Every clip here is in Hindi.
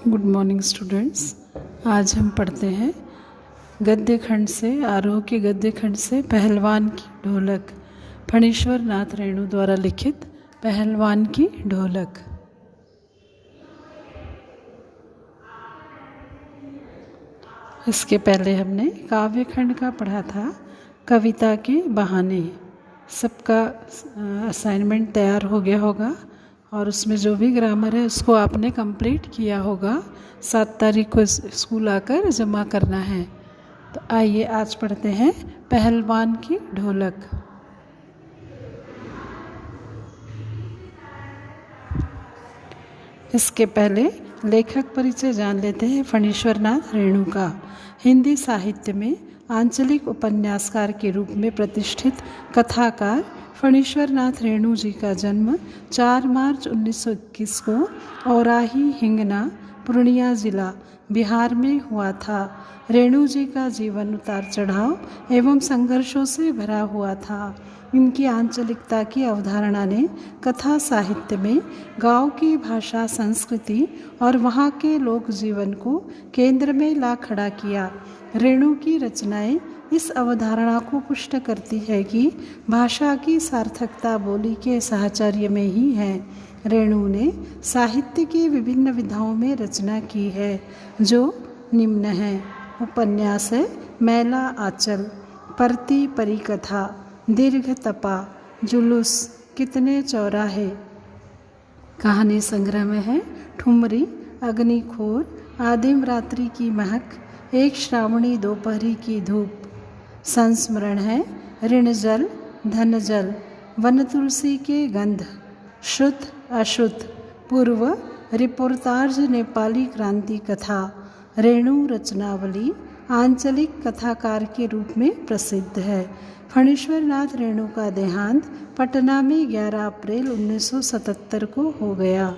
Good morning students. आज हम पढ़ते हैं गद्य खंड से, आरोह के गद्य खंड से पहलवान की ढोलक, फणीश्वर नाथ रेणु द्वारा लिखित पहलवान की ढोलक। इसके पहले हमने काव्य खंड का पढ़ा था, कविता के बहाने। सबका असाइनमेंट तैयार हो गया होगा और उसमें जो भी ग्रामर है उसको आपने कंप्लीट किया होगा। 7 तारीख को स्कूल आकर जमा करना है। तो आइए आज पढ़ते हैं पहलवान की ढोलक। इसके पहले लेखक परिचय जान लेते हैं फणीश्वर नाथ रेणु का। हिंदी साहित्य में आंचलिक उपन्यासकार के रूप में प्रतिष्ठित कथाकार फणीश्वर नाथ रेणु जी का जन्म 4 मार्च 1921 को औराही हिंगना, पूर्णिया जिला, बिहार में हुआ था। रेणु जी का जीवन उतार चढ़ाव एवं संघर्षों से भरा हुआ था। इनकी आंचलिकता की अवधारणा ने कथा साहित्य में गांव की भाषा, संस्कृति और वहाँ के लोक जीवन को केंद्र में ला खड़ा किया। रेणु की रचनाएं इस अवधारणा को पुष्ट करती है कि भाषा की सार्थकता बोली के साहचर्य में ही है। रेणु ने साहित्य की विभिन्न विधाओं में रचना की है जो निम्न है। उपन्यास है मैला आंचल, परती परिकथा, दीर्घ तपा, जुलूस, कितने चौराहे। कहानी संग्रह में है ठुमरी, अग्निखोर, आदिम रात्रि की महक, एक श्रावणी दोपहरी की धूप। संस्मरण है ऋण जल, धन जल, वन तुलसी के गंध, शुद्ध अशुद्ध, पूर्व, रिपोर्ताज, नेपाली क्रांति कथा। रेणु रचनावली आंचलिक कथाकार के रूप में प्रसिद्ध है। फणीश्वर नाथ रेणु का देहांत पटना में 11 अप्रैल 1977 को हो गया।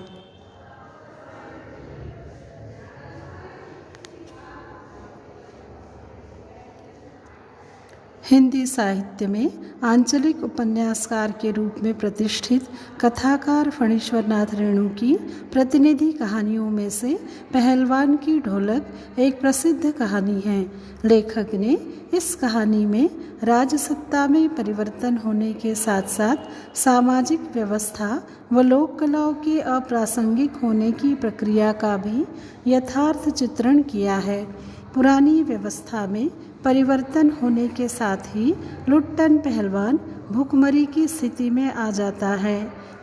हिंदी साहित्य में आंचलिक उपन्यासकार के रूप में प्रतिष्ठित कथाकार फणीश्वर नाथ रेणु की प्रतिनिधि कहानियों में से पहलवान की ढोलक एक प्रसिद्ध कहानी है। लेखक ने इस कहानी में राजसत्ता में परिवर्तन होने के साथ साथ सामाजिक व्यवस्था व लोक कलाओं के अप्रासंगिक होने की प्रक्रिया का भी यथार्थ चित्रण किया है। पुरानी व्यवस्था में परिवर्तन होने के साथ ही लुट्टन पहलवान भूखमरी की स्थिति में आ जाता है।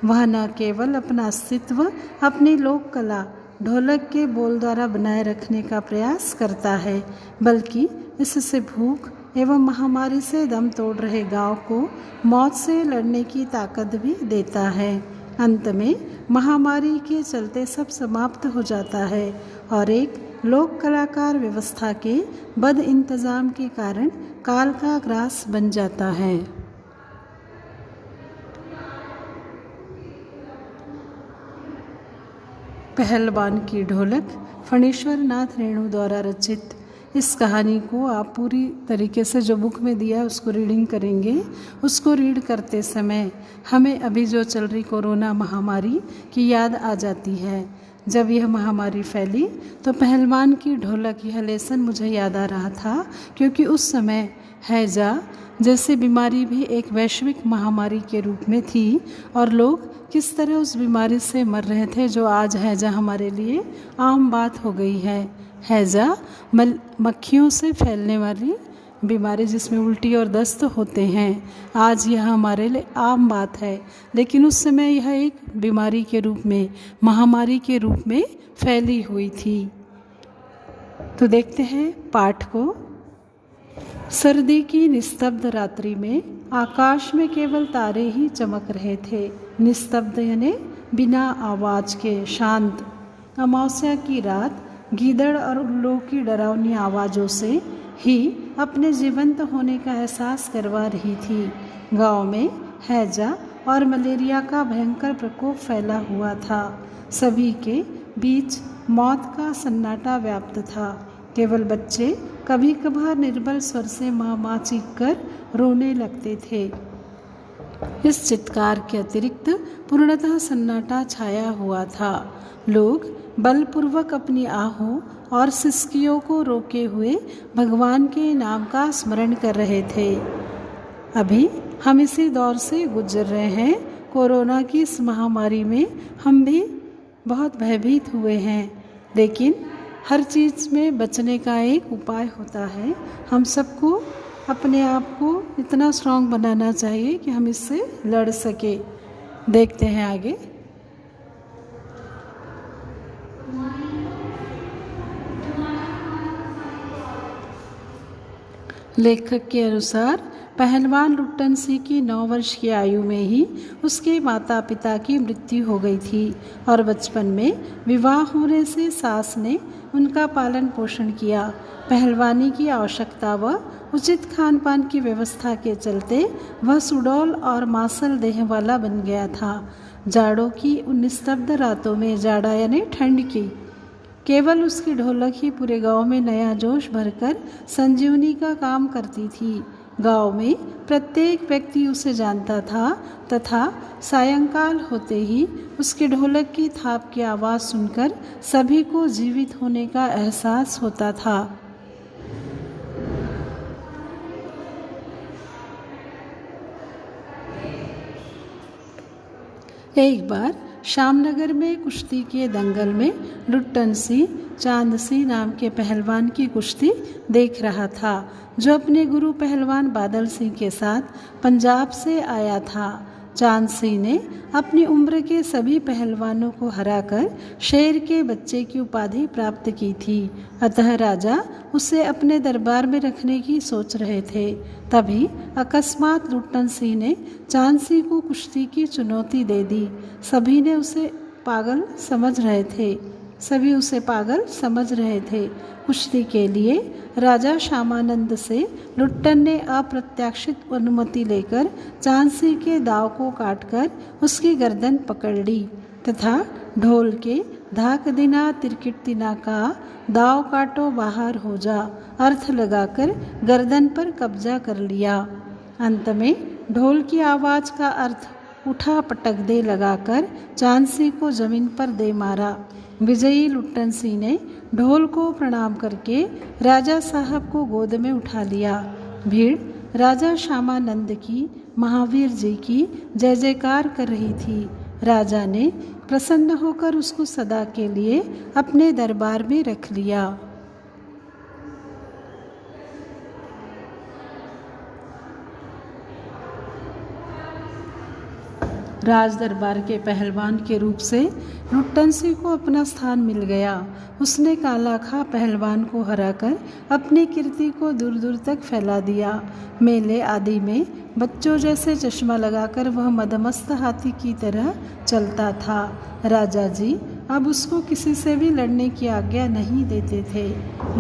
वह न केवल अपना अस्तित्व अपनी लोक कला ढोलक के बोल द्वारा बनाए रखने का प्रयास करता है, बल्कि इससे भूख एवं महामारी से दम तोड़ रहे गांव को मौत से लड़ने की ताकत भी देता है। अंत में महामारी के चलते सब समाप्त हो जाता है और एक लोक कलाकार व्यवस्था के बद इंतजाम के कारण काल का ग्रास बन जाता है। पहलवान की ढोलक फणीश्वर नाथ रेणु द्वारा रचित इस कहानी को आप पूरी तरीके से जो बुक में दिया है उसको रीडिंग करेंगे। उसको रीड करते समय हमें अभी जो चल रही कोरोना महामारी की याद आ जाती है। जब यह महामारी फैली तो पहलवान की ढोलक यह लेसन मुझे याद आ रहा था, क्योंकि उस समय हैजा जैसी बीमारी भी एक वैश्विक महामारी के रूप में थी और लोग किस तरह उस बीमारी से मर रहे थे, जो आज हैजा हमारे लिए आम बात हो गई है। हैजा मक्खियों से फैलने वाली बीमारी जिसमें उल्टी और दस्त होते हैं। आज यह हमारे लिए आम बात है, लेकिन उस समय यह एक बीमारी के रूप में, महामारी के रूप में फैली हुई थी। तो देखते हैं पाठ को। सर्दी की निस्तब्ध रात्रि में आकाश में केवल तारे ही चमक रहे थे। निस्तब्ध यानी बिना आवाज के, शांत। अमावस्या की रात गीदड़ और उल्लू की डरावनी आवाज़ों से ही अपने जीवंत होने का एहसास करवा रही थी। गांव में हैजा और मलेरिया का भयंकर प्रकोप फैला हुआ था। सभी के बीच मौत का सन्नाटा व्याप्त था। केवल बच्चे कभी कभार निर्बल स्वर से माँ माँ चीखकर रोने लगते थे। इस चित्कार के अतिरिक्त पूर्णतः सन्नाटा छाया हुआ था। लोग बलपूर्वक अपनी आहों और सिसकियों को रोके हुए भगवान के नाम का स्मरण कर रहे थे। अभी हम इसी दौर से गुजर रहे हैं। कोरोना की इस महामारी में हम भी बहुत भयभीत हुए हैं, लेकिन हर चीज़ में बचने का एक उपाय होता है। हम सबको अपने आप को इतना स्ट्रांग बनाना चाहिए कि हम इससे लड़ सके। देखते हैं आगे। लेखक के अनुसार पहलवान लुट्टन सिंह की 9 वर्ष की आयु में ही उसके माता पिता की मृत्यु हो गई थी और बचपन में विवाह होने से सास ने उनका पालन पोषण किया। पहलवानी की आवश्यकता व उचित खान पान की व्यवस्था के चलते वह सुडौल और मांसल देह वाला बन गया था। जाड़ों की उन निस्तब्ध रातों में, जाड़ा यानी ठंड की, केवल उसकी ढोलक ही पूरे गांव में नया जोश भरकर संजीवनी का काम करती थी। गांव में प्रत्येक व्यक्ति उसे जानता था तथा सायंकाल होते ही उसके ढोलक की थाप की आवाज़ सुनकर सभी को जीवित होने का एहसास होता था। एक बार शामनगर में कुश्ती के दंगल में लुट्टन सिंह चांद सिंह नाम के पहलवान की कुश्ती देख रहा था, जो अपने गुरु पहलवान बादल सिंह के साथ पंजाब से आया था। चांद सिंह ने अपनी उम्र के सभी पहलवानों को हराकर शेर के बच्चे की उपाधि प्राप्त की थी, अतः राजा उसे अपने दरबार में रखने की सोच रहे थे। तभी अकस्मात लुट्टन सिंह ने चांद सिंह को कुश्ती की चुनौती दे दी। सभी उसे पागल समझ रहे थे। कुश्ती के लिए राजा श्यामानंद से लुट्टन ने अप्रत्याशित अनुमति लेकर चांद सिंह के दाव को काटकर उसकी गर्दन पकड़ ली तथा ढोल के धाक दिना तिरकिट तिना का दाव काटो बाहर हो जा अर्थ लगाकर गर्दन पर कब्जा कर लिया। अंत में ढोल की आवाज़ का अर्थ उठा पटक दे लगाकर चांद सिंह को जमीन पर दे मारा। विजयी लुट्टन सिंह ने ढोल को प्रणाम करके राजा साहब को गोद में उठा लिया। भीड़ राजा श्यामानंद की, महावीर जी की जय जयकार कर रही थी। राजा ने प्रसन्न होकर उसको सदा के लिए अपने दरबार में रख लिया। राज दरबार के पहलवान के रूप से लुट्टन सिंह को अपना स्थान मिल गया। उसने कालाखा पहलवान को हराकर अपनी कीर्ति को दूर दूर तक फैला दिया। मेले आदि में बच्चों जैसे चश्मा लगाकर वह मदमस्त हाथी की तरह चलता था। राजा जी अब उसको किसी से भी लड़ने की आज्ञा नहीं देते थे।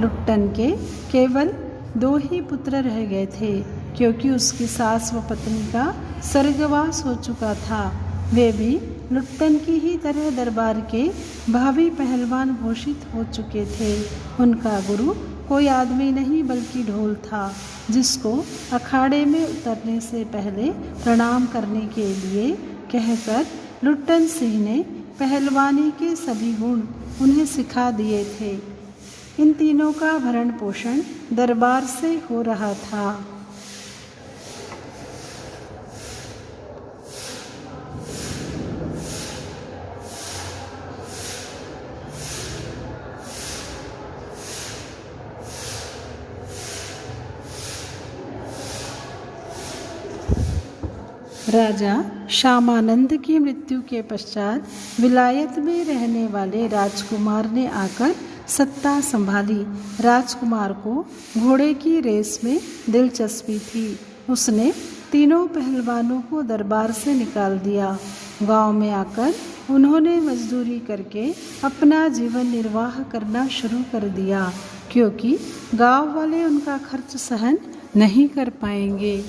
लुट्टन के केवल 2 ही पुत्र रह गए थे, क्योंकि उसकी सास व पत्नी का स्वर्गवास हो चुका था। वे भी लुट्टन की ही तरह दरबार के भावी पहलवान घोषित हो चुके थे। उनका गुरु कोई आदमी नहीं बल्कि ढोल था, जिसको अखाड़े में उतरने से पहले प्रणाम करने के लिए कहकर लुट्टन सिंह ने पहलवानी के सभी गुण उन्हें सिखा दिए थे। इन तीनों का भरण पोषण दरबार से हो रहा था। राजा श्यामानंद की मृत्यु के पश्चात विलायत में रहने वाले राजकुमार ने आकर सत्ता संभाली। राजकुमार को घोड़े की रेस में दिलचस्पी थी। उसने तीनों पहलवानों को दरबार से निकाल दिया। गांव में आकर उन्होंने मजदूरी करके अपना जीवन निर्वाह करना शुरू कर दिया, क्योंकि गांव वाले उनका खर्च सहन नहीं कर पाएंगे।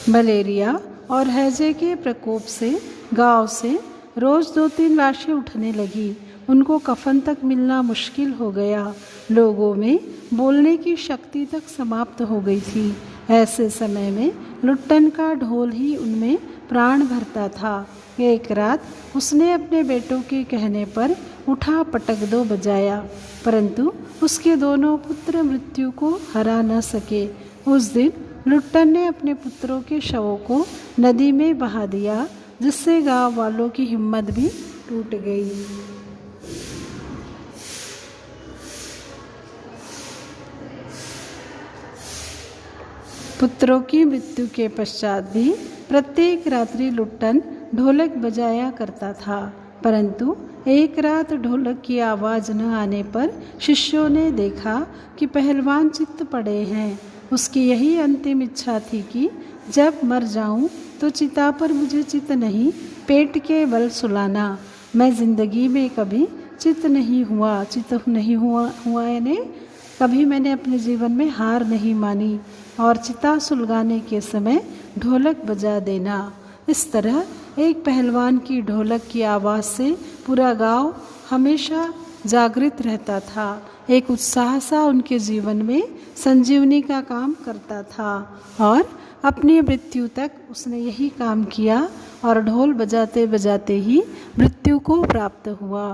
मलेरिया और हैजे के प्रकोप से गांव से रोज़ 2-3 लाशें उठने लगी। उनको कफन तक मिलना मुश्किल हो गया। लोगों में बोलने की शक्ति तक समाप्त हो गई थी। ऐसे समय में लुट्टन का ढोल ही उनमें प्राण भरता था। एक रात उसने अपने बेटों के कहने पर उठा पटक दो बजाया, परंतु उसके दोनों पुत्र मृत्यु को हरा न सके। उस दिन लुट्टन ने अपने पुत्रों के शवों को नदी में बहा दिया, जिससे गांव वालों की हिम्मत भी टूट गई। पुत्रों की मृत्यु के पश्चात भी प्रत्येक रात्रि लुट्टन ढोलक बजाया करता था, परंतु एक रात ढोलक की आवाज़ न आने पर शिष्यों ने देखा कि पहलवान चित्त पड़े हैं। उसकी यही अंतिम इच्छा थी कि जब मर जाऊं तो चिता पर मुझे चित नहीं, पेट के बल सुलाना। मैं जिंदगी में कभी चित नहीं हुआ यानी कभी मैंने अपने जीवन में हार नहीं मानी, और चिता सुलगाने के समय ढोलक बजा देना। इस तरह एक पहलवान की ढोलक की आवाज़ से पूरा गांव हमेशा जागृत रहता था। एक उत्साह सा उनके जीवन में संजीवनी का काम करता था, और अपनी मृत्यु तक उसने यही काम किया और ढोल बजाते बजाते ही मृत्यु को प्राप्त हुआ।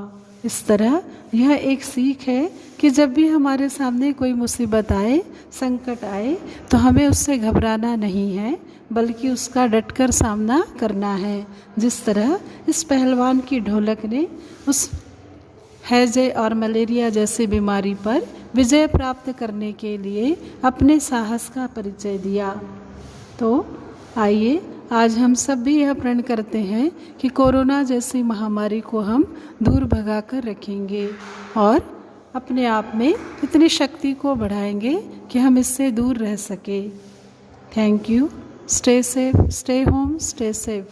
इस तरह यह एक सीख है कि जब भी हमारे सामने कोई मुसीबत आए, संकट आए, तो हमें उससे घबराना नहीं है, बल्कि उसका डटकर सामना करना है। जिस तरह इस पहलवान की ढोलक ने उस हैजे और मलेरिया जैसी बीमारी पर विजय प्राप्त करने के लिए अपने साहस का परिचय दिया। तो आइए आज हम सब भी यह प्रण करते हैं कि कोरोना जैसी महामारी को हम दूर भगा कर रखेंगे और अपने आप में इतनी शक्ति को बढ़ाएंगे कि हम इससे दूर रह सके। Thank you. Stay safe, stay home, stay safe.